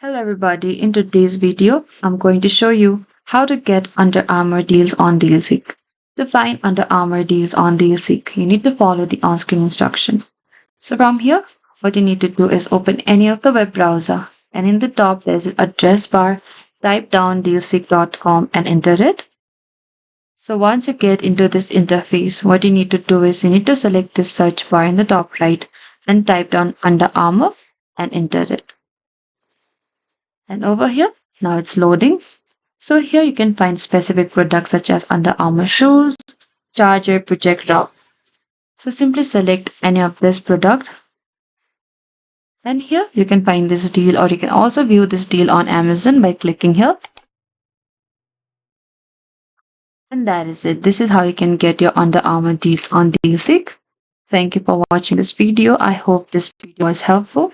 Hello everybody, in today's video, I'm going to show you how to get Under Armour deals on DealSeek. To find Under Armour deals on DealSeek, you need to follow the on-screen instruction. So from here, what you need to do is open any of the web browser and in the top there's an address bar, type down dealseek.com and enter it. So once you get into this interface, what you need to do is you need to select this search bar in the top right and type down Under Armour and enter it. And over here, now it's loading. So here you can find specific products such as Under Armour shoes, charger, projector. So simply select any of this product. And here you can find this deal, or you can also view this deal on Amazon by clicking here. And that is it. This is how you can get your Under Armour deals on DealSeek. Thank you for watching this video. I hope this video was helpful.